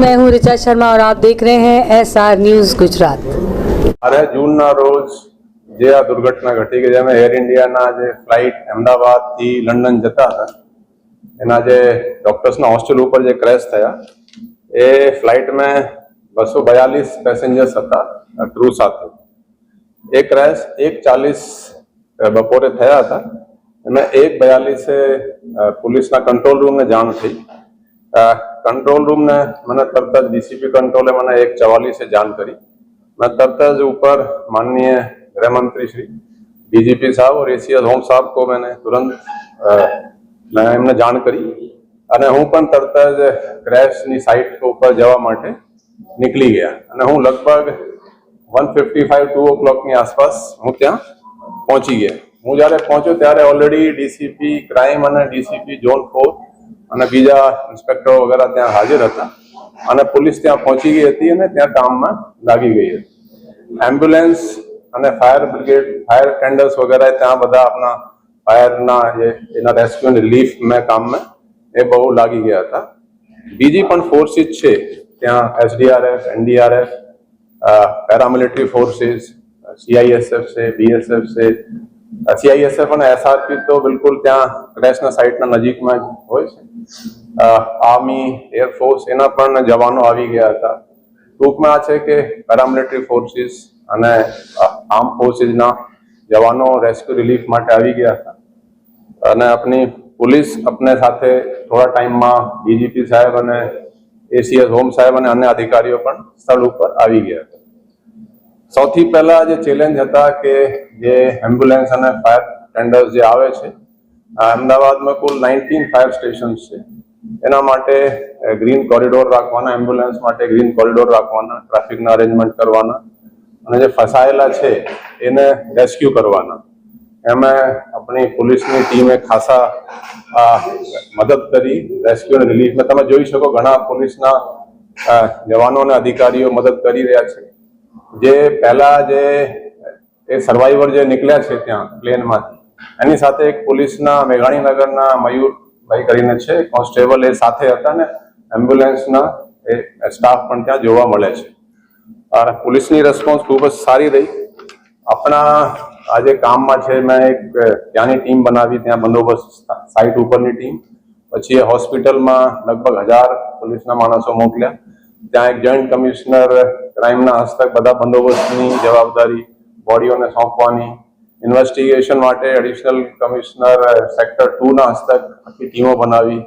मैं हूं ऋचा शर्मा और आप देख रहे हैं SR न्यूज गुजरात। 12 જૂનના રોજ જે આ દુર્ઘટના ઘટી ગઈ જેમાં એર ઇન્ડિયાના જે ફ્લાઇટ અમદાવાદથી લંડન જતા હતા એના જે ડોક્ટર્સના હોસ્ટેલ ઉપર જે ક્રેશ થયા એ ફ્લાઇટમાં 242 પેસેન્જર્સ હતા ક્રૂ સાથે। એ ક્રેશ 1:40 બપોરે થયા હતા। એમાં 1:42 પોલીસના કંટ્રોલ રૂમને જાણ થઈ। कंट्रोल रूम ने मैंने तरत डीसीपी कंट्रोले मैंने 1:44 जान करी। मैं तरत ऊपर माननीय गृह मंत्री श्री डीजीपी साहब और एसीएस होम साहब को मैंने तुरंत मैं एमने जान करी अने हूँ पण तरत क्रैश नी साइट के ऊपर जवा माटे निकली गया अने हूँ लगभग 1:55 2 o'clock ની आसपास हूँ त्या पहुंची गया। हूँ जયારે पहुंचो त्यारे ऑलरेडी डीसीपी क्राइम अने डीसीपी जोन 4 અને બીજા ઇન્સ્પેક્ટરો વગેરે ત્યાં હાજર હતા અને પોલીસ ત્યાં પહોંચી ગઈ હતી અને ત્યાં કામમાં લાગી ગઈ હતી। એમ્બ્યુલન્સ અને ફાયર બ્રિગેડ ફાયર ટેન્ડર્સ વગેરે ત્યાં બધા આપણા ફાયરના જે એના રેસ્ક્યુ અને રિલીફમાં કામમાં એ બહુ લાગી ગયા હતા। બીજી પણ ફોર્સિસ છે ત્યાં SDRF NDRF paramilitary forces CISF से बीएसएफ से सीआईएसएफ અને एसआरपी तो बिल्कुल ત્યાં ક્રેશના સાઇટના નજીકમાં જ હોય છે। આર્મી એરફોર્સ એના પણ જવાનો આવી ગયા હતા। ટૂંકમાં આ છે કે પેરામિલિટરી ફોર્સિસ અને આર્મ ફોર્સિસના જવાનો રેસ્ક્યુ રિલીફ માટે આવી ગયા હતા અને આપણી પોલીસ अपने સાથે થોડા ટાઈમમાં ડીજીપી સાહેબ અને એસીએસ હોમ સાહેબ અને અન્ય અધિકારીઓ પણ સ્થળ ઉપર આવી ગયા હતા। સૌથી પહેલા જે ચેલેન્જ હતા કે જે એમ્બ્યુલન્સ અને ફાયર ટેન્ડર્સ જે આવે છે અમદાવાદમાં કુલ 19 ફાયર સ્ટેશન્સ છે એના માટે ગ્રીન કોરિડોર રાખવાના એમ્બ્યુલન્સ માટે ગ્રીન કોરિડોર રાખવાના ટ્રાફિકના અરેન્જમેન્ટ કરવાના અને જે ફસાયેલા છે એને રેસ્ક્યુ કરવાના। એમાં આપણી પોલીસની ટીમે ખાસા મદદ કરી રેસ્ક્યુ અને રિલીફમાં। તમે જોઈ શકો ઘણા પોલીસના જવાનો અને અધિકારીઓ મદદ કરી રહ્યા છે। જે પહેલા જે સર્વાઈવર જે નીકળ્યા છે ત્યાં પ્લેનમાંથી એની સાથે એક પોલીસના મેઘાણીનગરના મયુરભાઈ કરીને છે કોન્સ્ટેબલ એ સાથે હતા ને એમ્બ્યુલન્સના એ સ્ટાફ પણ ત્યાં જોવા મળે છે। અને પોલીસની રિસ્પોન્સ ખૂબ જ સારી રહી। આપણા આ જે કામમાં છે મેં એક ત્યાંની ટીમ બનાવી ત્યાં બંદોબસ્ત સાઇટ ઉપરની ટીમ પછી એ હોસ્પિટલમાં લગભગ 1000 પોલીસના માણસો મોકલ્યા। ત્યાં એક જોઈન્ટ કમિશનર ક્રાઇમના હસ્તક બધા બંદોબસ્તની જવાબદારી બોડીઓને સોંપવાની ઇન્વેસ્ટિગેશન માટે એડિશનલ કમિશનર સેક્ટર 2ના હસ્તક આખી ટીમો બનાવી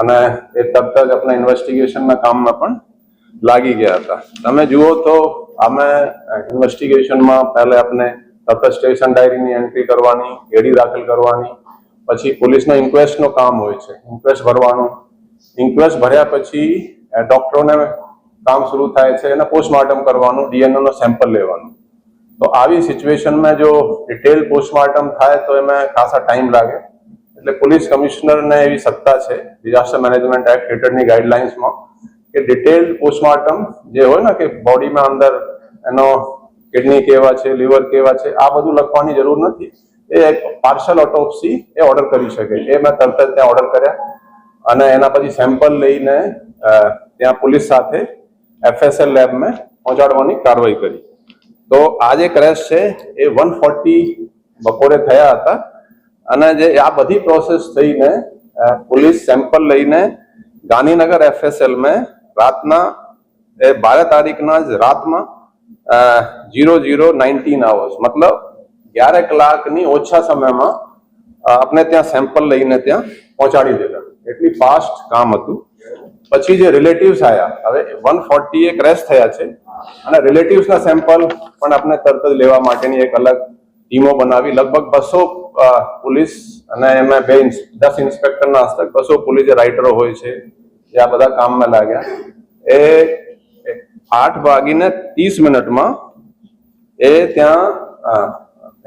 અને એ તરત જ આપણા ઇન્વેસ્ટિગેશનના કામમાં પણ લાગી ગયા હતા। તમે જુઓ તો અમે ઇન્વેસ્ટિગેશનમાં પહેલે આપણે તરત સ્ટેશન ડાયરીની એન્ટ્રી કરવાની એડી દાખલ કરવાની પછી પોલીસના ઇન્ક્વેસ્ટનું કામ હોય છે ઇન્ક્વેસ્ટ ભરવાનું ઇન્ક્વેસ્ટ ભર્યા પછી ડોક્ટરોને કામ शुरू થાય છે અને પોસ્ટમોર્ટમ કરવાનું ડીએનએનો સેમ્પલ લેવાનું। તો આવી સિચ્યુએશનમાં જો ડિટેલ પોસ્ટમોર્ટમ થાય તો એમાં ખાસા ટાઈમ લાગે એટલે પોલીસ કમિશનરને એવી સત્તા છે ડિઝાસ્ટર મેનેજમેન્ટ એક્ટ હેઠળની ગાઈડલાઇન્સમાં કે ડિટેલ પોસ્ટમોર્ટમ જે હોય ને કે બોડીમાં અંદર એનો કિડની કેવા છે લીવર કેવા છે આ બધું લખવાની જરૂર નથી। એ એક પાર્શલ ઓટોપ્સી એ ઓર્ડર કરી શકે એ મેં તરત જ ત્યાં ઓર્ડર કર્યા અને એના પછી સેમ્પલ લઈને ત્યાં પોલીસ સાથે एफएसएल लैब में पहुंचाड़वानी कार्रवाई करी। तो आज एक क्रेश है ए 1:40 बपोरे थया हता अने जे आ बधी प्रोसेस थईने पुलिस सैंपल लईने गांधीनगर एफएसएल में रातना 12 तारीखना ज रातमां 00:19 hours मतलब 11 કલાકની ઓછા સમયમાં આપણે ત્યાં સેમ્પલ લઈને ત્યાં પહોંચાડી દેતા। એટલી ફાસ્ટ કામ હતું। પછી જે રિલેટિવ્સ આયા હવે 140 એ ક્રેશ થયા છે અને રિલેટિવ્સના સેમ્પલ પણ આપણે તરત જ લેવા માટેની એક અલગ ટીમો બનાવી લગભગ 200 પોલીસ અને એમાં 10 ઇન્સ્પેક્ટરના હસ્તક 200 પોલીસ જે રાઇટરો હોય છે એ આ બધા કામમાં લાગ્યા। એ 8:30 એ ત્યાં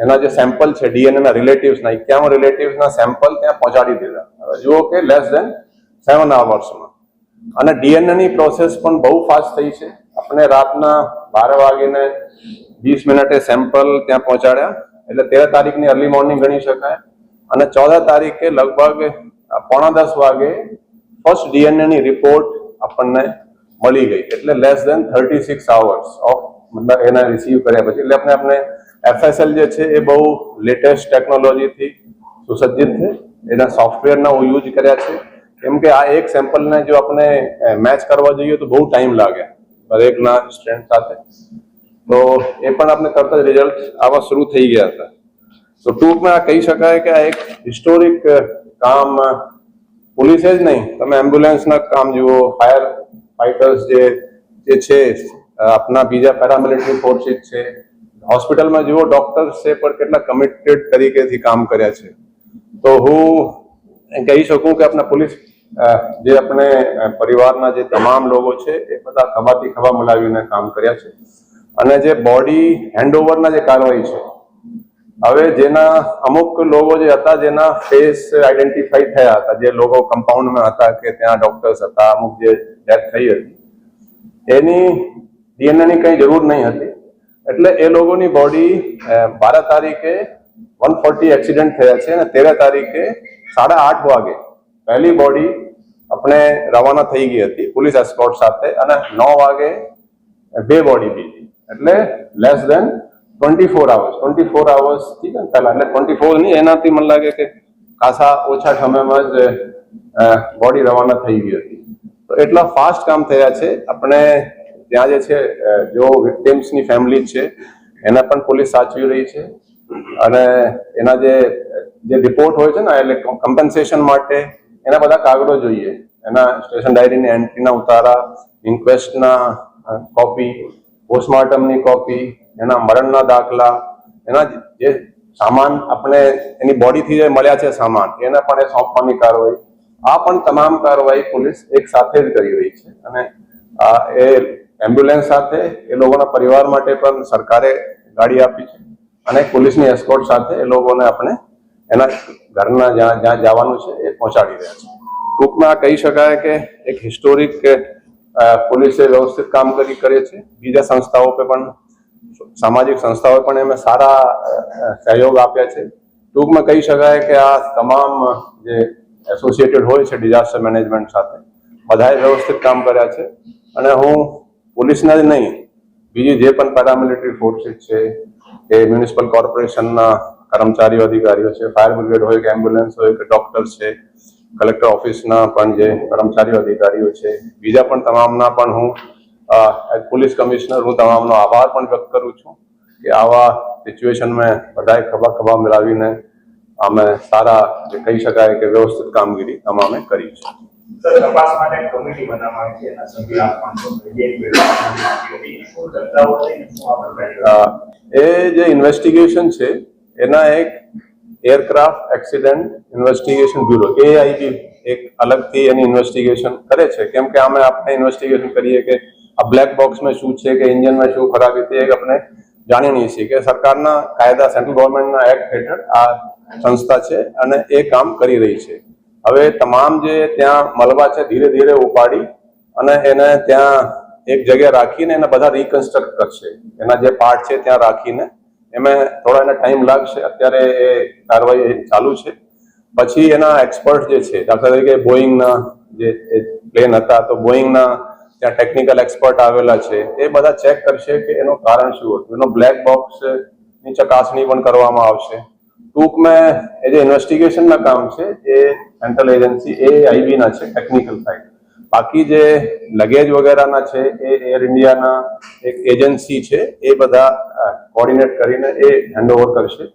એના જે સેમ્પલ છે ડીએનએના રિલેટિવ્સના 51 રિલેટિવ્સના સેમ્પલ ત્યાં પહોંચાડી દીધા। હવે જુઓ કે લેસ દેન 7 hours અને ડીએનએની પ્રોસેસ પણ બહુ ફાસ્ટ થઈ છે। આપણે રાતના 12:20 સેમ્પલ ત્યાં પહોંચાડ્યા એટલે 13 તારીખની અર્લી મોર્નિંગ ગણી શકાય અને 14 તારીખે લગભગ 9:45 વાગે ફર્સ્ટ ડીએનએની રિપોર્ટ આપણને મળી ગઈ, એટલે લેસ દેન 36 hours ઓફ મતલબ એને રિસીવ કર્યા પછી. એટલે આપણે FSL જે છે એ બહુ લેટેસ્ટ ટેકનોલોજીથી સુસજ્જિત છે, એના સોફ્ટવેરના યુઝ કર્યા છે, કેમ કે આ એક સેમ્પલને જો આપણે મેચ કરવા જોઈએ તો બહુ ટાઈમ લાગે દરેકના સ્ટ્રેન્થ સાથે. તો એ પણ આપણે તરત જ રિઝલ્ટ આવા શરૂ થઈ ગયા હતા. તો ટૂંકમાં કહી શકાય કે આ એક હિસ્ટોરિક કામ પોલીસે જ નહીં, તમે એમ્બ્યુલન્સના કામ જુઓ, ફાયર ફાઇટર્સ જે છે, આપણા બીજા પેરામિલિટરી ફોર્સિસ છે, હોસ્પિટલમાં જુઓ ડોક્ટર્સ છે, પણ કેટલા કમિટેડ તરીકેથી કામ કર્યા છે. તો હું કહી શકું કે આપણા પોલીસ જે આપણે પરિવારના જે તમામ લોકો છે એ બધા ખભાથી ખભા મિલાવીને કામ કર્યા છે. અને જે બોડી હેન્ડઓવરના જે કાર્યવાહી છે, હવે જેના અમુક લોકો જે હતા જેના ફેસ આઈડેન્ટિફાઈ થયા હતા, જે લોકો કમ્પાઉન્ડમાં હતા કે ત્યાં ડોક્ટર્સ હતા, અમુક જે ડેથ થઈ હતી, એની DNA ની કઈ જરૂર નહીં હતી. એટલે એ લોકોની બોડી 12 તારીખે 140 એક્સિડન્ટ થયા છે અને 13 તારીખે 8:30 વાગે પહેલી બોડી આપણે રવાના થઈ ગઈ હતી પોલીસ એસ્કોર્ટ સાથે, અને 9 વાગે 2 બોડી બીજી. એટલે લેસ દેન 24 hours થી પહેલા, એટલે 24 નહીં, એનાથી મને લાગે કે ખાસા ઓછા સમયમાં જ બોડી રવાના થઈ ગઈ હતી. તો એટલા ફાસ્ટ કામ થયા છે. આપણે ત્યાં જે છે જો વિક્ટિમ્સની ફેમિલી છે એને પણ પોલીસ સાચવી રહી છે, અને એના જે રિપોર્ટ હોય છે ને, એટલે કમ્પન્સેશન માટે એના બધા કાગળો જોઈએ, એના સ્ટેશન ડાયરીની એન્ટ્રીના ઉતારા, ઇન્ક્વેસ્ટના કોપી, પોસ્ટમોર્ટમની કોપી, એના મરણના દાખલા, એના જે સામાન આપણે એની બોડીથી જે મળ્યા છે સામાન, એને પણ એ સોંપવાની કાર્યવાહી, આ પણ તમામ કાર્યવાહી પોલીસ એક સાથે જ કરી રહી છે. અને એ એમ્બ્યુલન્સ સાથે એ લોકોના પરિવાર માટે પણ સરકારે ગાડી આપી છે, અને પોલીસની એસ્કોર્ટ સાથે એ લોકોને આપણે એના ઘરના જ્યાં જવાનું છે એ પહોંચાડી રહ્યા છે. ટૂંકમાં કહી શકાય કે એક હિસ્ટોરિક પોલીસે વ્યવસ્થિત કામ કરે છે. બીજા સંસ્થાઓ પણ, સામાજિક સંસ્થાઓ પણ એમાં સારા સહયોગ આપ્યા છે. ટૂંકમાં કહી શકાય કે આ તમામ જે એસોસિએટેડ હોય છે ડિઝાસ્ટર મેનેજમેન્ટ સાથે, બધાએ વ્યવસ્થિત કામ કર્યા છે. અને હું પોલીસના જ નહીં, બીજી જે પણ પેરામિલિટરી ફોર્સિસ છે, કે મ્યુનિસિપલ કોર્પોરેશનના કર્મચારીઓ અધિકારીઓ છે, ફાયર બ્રિગેડ હોય કે એમ્બ્યુલન્સ હોય કે ડોક્ટર્સ છે, કલેક્ટર ઓફિસના પણ જે કર્મચારીઓ અધિકારીઓ છે, બીજા પણ તમામના પણ હું એઝ પોલીસ કમિશનર હું તમામનો આભાર પણ વ્યક્ત કરું છું કે આવા સિચ્યુએશનમાં બધાએ ખભા મિલાવીને અમે સારા જે કહી શકાય કે વ્યવસ્થિત કામગીરી તમામે કરી છે. તપાસ માટે કમિટી બનાવવામાં આવી છે, એના સભ્ય એ જે ઇન્વેસ્ટિગેશન છે એના એક aircraft accident investigation bureau AIB એક અલગથી એની ઇન્વેસ્ટિગેશન કરે છે. કેમ કે આપણે ઇન્વેસ્ટિગેશન કરીએ કે આ બ્લેક બોક્સમાં શું છે કે એન્જિનમાં શું ખરાબી છે, આપણે જાણી નહીં છીએ કે સરકારના કાયદા, સેન્ટ્રલ ગવર્મેન્ટના એક્ટ હેઠળ આ સંસ્થા છે અને એ કામ કરી રહી છે. હવે તમામ જે ત્યાં મલબા છે ધીરે ધીરે ઉપાડી અને એને ત્યાં એક જગ્યાએ રાખીને એને બધા રિકન્સ્ટ્રક્ટ કરશે. એના જે પાર્ટ છે ત્યાં રાખીને એમાં થોડા એને ટાઈમ લાગશે. અત્યારે એ કાર્યવાહી ચાલુ છે. પછી એના એક્સપર્ટ જે છે, દાખલા તરીકે બોઈંગના જે પ્લેન હતા તો બોઈંગના ત્યાં ટેકનિકલ એક્સપર્ટ આવેલા છે, એ બધા ચેક કરશે કે એનું કારણ શું હતું. એનો બ્લેક બોક્સની ચકાસણી પણ કરવામાં આવશે. ટૂંકમાં એ જે ઇન્વેસ્ટિગેશનના કામ છે એ સેન્ટ્રલ એજન્સી AIB ના છે, ટેકનિકલ સાઇડ. બાકી જે લગેજ વગેરેના છે એ એર ઇન્ડિયાના એક એજન્સી છે, એ બધા કોર્ડિનેટ કરીને એ હેન્ડઓવર કરશે.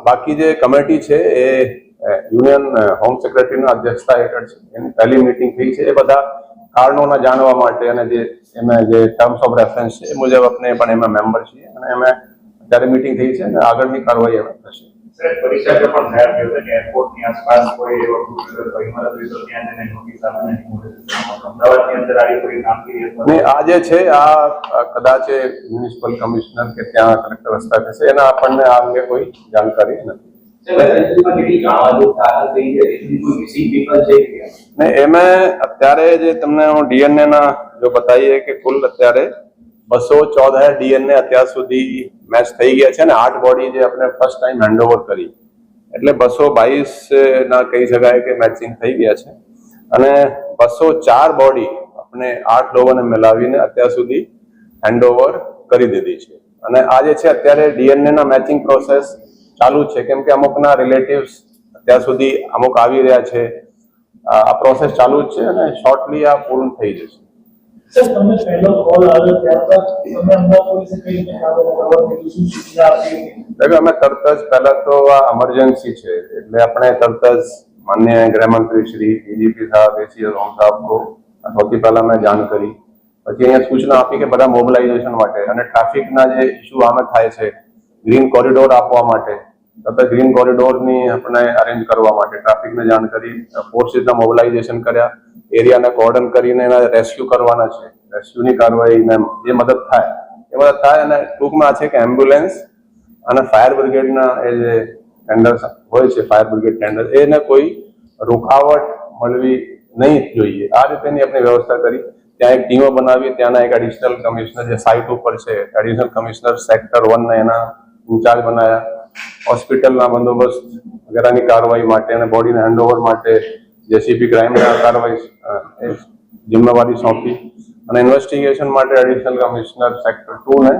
બાકી જે કમિટી છે એ યુનિયન હોમ સેક્રેટરીના અધ્યક્ષતા હેઠળ છે, એની પહેલી મિટિંગ થઈ છે. એ બધા કારણોના જાણવા માટે અને જે એમાં જે ટર્મ્સ ઓફ રેફરન્સ છે એ મુજબ આપણે પણ એમાં મેમ્બર છીએ અને એમાં અત્યારે મિટિંગ થઈ છે અને આગળની કાર્યવાહી એમાં થશે. પરીક્ષા પણ થયા છે કે એરપોર્ટની આસપાસ કોઈ એવો ઇમારત હોય તો ત્યાં જઈને નોટિસ આપવાની અમદાવાદની અંદર આવી કોઈ કામગીરી નહીં. આ જે છે આ કદાચ મ્યુનિસિપલ કમિશનર કે ત્યાં કલેક્ટર હસ્તક હશે, એના આપણને આ અંગે કોઈ જાણકારી નથી. એમાં અત્યારે જે તમને હું DNA ના જો બતાવીએ કે કુલ અત્યારે 214 DNA અત્યાર સુધી મેચ થઈ ગયા છે અને 8 બોડી જે આપણે ફર્સ્ટ ટાઈમ હેન્ડઓવર કરી, એટલે 222 ના કહી શકાય કે મેચિંગ થઈ ગયા છે. અને 204 બોડી આપણે 8 લોકોને મિલાવીને અત્યાર સુધી હેન્ડઓવર કરી દીધી છે અને આ જે છે અત્યારે ડીએનએ ના મેચિંગ પ્રોસેસ ચાલુ છે કેમ કે અમુકના રિલેટિવ્સ અત્યાર સુધી અમુક આવી રહ્યા છે આ પ્રોસેસ ચાલુ જ છે અને શોર્ટલી આ પૂર્ણ થઈ જશે સર તમને પહેલો કોલ આવ્યો ત્યારબાદ તમે અમદાવાદ પોલીસે કઈ રીતે કાર્યવાહી કરવાની શું સૂચના આપી એટલે અમે તરત જ પહેલા તો આ ઇમરજન્સી છે એટલે આપણે તરત જ માન્ય ગૃહમંત્રી શ્રી ડીજીપી સાહેબ એસીએસ હોમ સાહેબ કો સૌથી પહેલા મેં જાણ કરી પછી અહીંયા સૂચના આપી કે બધા મોબિલાઇઝેશન માટે અને ટ્રાફિકના જે ઇસ્યુ આમે થાય છે ગ્રીન કોરિડોર આપવા માટે તરત ગ્રીન કોરિડોરની આપણે અરેન્જ કરવા માટે ટ્રાફિકને જાણ કરી ફોર્સીસના મોબિલાઇઝેશન કર્યા એરિયાને કોર્ડન કરીને એના રેસ્ક્યુ કરવાના છે રેસ્ક્યુની કાર્યવાહીને જે મદદ થાય અને ટૂંકમાં છે કે એમ્બ્યુલન્સ અને ફાયર બ્રિગેડના એ જે ટેન્ડર્સ હોય છે ફાયર બ્રિગેડ ટેન્ડર એને કોઈ રૂકાવટ મળવી નહીં જોઈએ આ રીતેની આપણે વ્યવસ્થા કરી ત્યાં એક ટીમો બનાવી ત્યાંના એક એડિશનલ કમિશનર જે સાઇટ ઉપર છે એડિશનલ કમિશનર સેક્ટર 1 ને એના ઇન્ચાર્જ બનાયા હોસ્પિટલના બંદોબસ્ત વગેરેની કાર્યવાહી માટે અને બોડીને હેન્ડઓવર માટે જેસીપી ક્રાઇમના કાર્યવાહી જિમ્મેવારી સોંપી અને ઇન્વેસ્ટિગેશન માટે એડિશનલ કમિશનર સેક્ટર 2 ને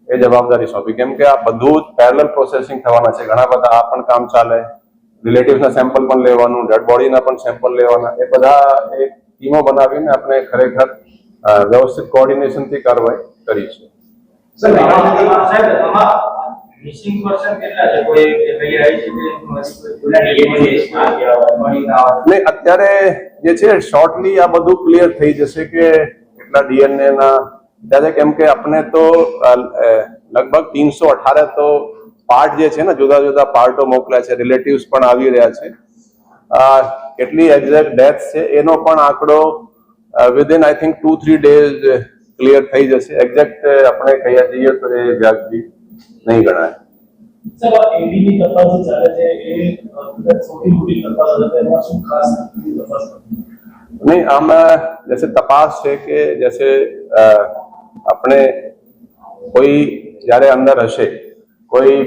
એ જવાબદારી સોંપી કેમ કે આ બધું જ પેરેલલ પ્રોસેસિંગ થવાના છે ઘણા બધા આ પણ કામ ચાલે રિલેટિવ્સના સેમ્પલ પણ લેવાનું ડેડ બોડીના પણ સેમ્પલ લેવાના એ બધા એક ટીમો બનાવીને આપણે ખરેખર વ્યવસ્થિત કોઓર્ડિનેશનથી કાર્યવાહી કરી છે સર મિસિંગ પર્સન કેટલા છે કોઈ પેલી આવી છે નહીં અત્યારે જે છે શોર્ટલી આ બધું ક્લિયર થઈ જશે કે કેટલા ડીએનએ ના ત્યારે કેમ કે આપણે તો લગભગ 318 તો પાર્ટ જે છે ને જુદા જુદા પાર્ટો મોકલ્યા છે રિલેટિવ્સ પણ આવી રહ્યા છે કેટલી એક્ઝેક્ટ ડેથ છે એનો પણ આંકડો within I think 2-3 days clear થઈ જશે એક્ઝેક્ટ આપણે કહીએ જઈએ તો એ વ્યાજબી નહીં ગણાય સર એડીની તપાસ જે ચાલે છે એ સૌથી મોટી તપાસ છે એમાં શું ખાસ તપાસ नहीं आम जैसे तपास है कि जैसे अपने कोई જ્યારે અંદર હશે કોઈ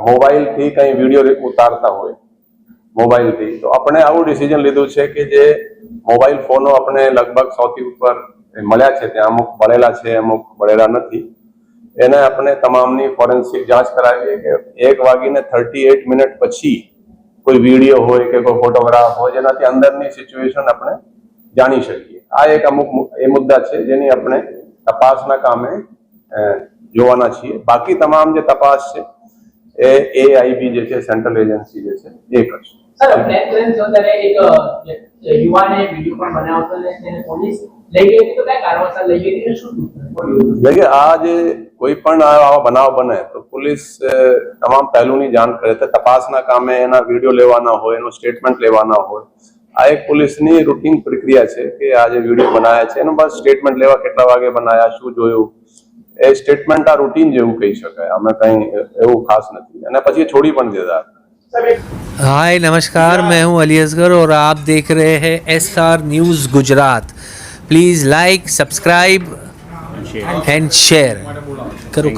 મોબાઈલ થી કઈ વિડીયો ઉતારતા હોય મોબાઈલ થી તો આપણે આવું ડિસિઝન લીધું છે કે જે મોબાઈલ ફોનો આપણે લગભગ 100 થી ઉપર મળ્યા છે ત્યાં અમુક બળેલા છે અમુક બળેલા નથી એને આપણે તમામની ફોરેન્સિક જાંચ કરાવીએ કે 1:38 મિનિટ પછી કોઈ વિડીયો હોય કે કોઈ ફોટોગ્રાફ હોય જેનાથી અંદરની સિચ્યુએશન આપણે જાણી શકીએ આ એક અમુક એ મુદ્દા છે જેની આપણે તપાસના કામે જોવાના છીએ બાકી તમામ જે તપાસ છે એ એઆઈબી જે છે સેન્ટ્રલ એજન્સી જે છે એ કરશે સર બ્લેક ટ્રેન જો ત્યારે એક યુવાને વિડિયો પણ બનાવ્યો હતો ને તેને પોલીસ લઈ ગઈ તો કઈ કારણોસર લઈ ગઈ હતી શું देखिए आज कोई પણ આવા બનાવ બને તો પોલીસ તમામ પહેલુંની જાણ કરે તો તપાસના કામે એના વિડીયો લેવાના હોય એનો સ્ટેટમેન્ટ લેવાના હોય આ એક પોલીસની રૂટીન પ્રક્રિયા છે કે આ જે વિડીયો બનાવ્યા છે એનું બસ સ્ટેટમેન્ટ લેવા કેટલા વાગે બનાવ્યા શું જોયું એ સ્ટેટમેન્ટ આ રૂટીન જેવું કહી શકાય અમે કંઈ એવું ખાસ નથી અને પછી છોડી પણ દેતા हाय नमस्कार मैं हूं अली असगर और आप देख रहे हैं SR news Gujarat please like subscribe and share करो